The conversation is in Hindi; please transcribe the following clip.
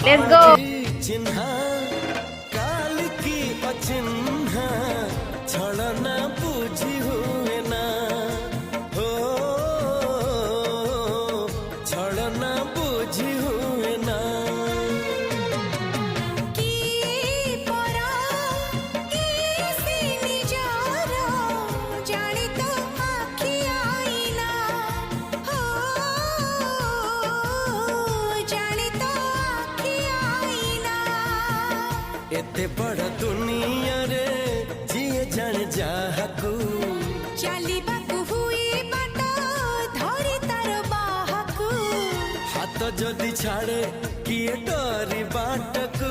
Let's go. चिन्हा काल की अचिन्हा छलना बुझी हुए ना हो छलना बुझी हुए ना की परा किसी निजारा जाने तो आँखी आईना हो जाने तो आँखी आईना एते बड़ दुनिया रे जिए जान जाहकू ଚାଲିବାକୁ ହୁଏ ବାଟ ଧରି ତାର ବାହାକୁ हाथ जदि छाड़े किए डरी बाटकू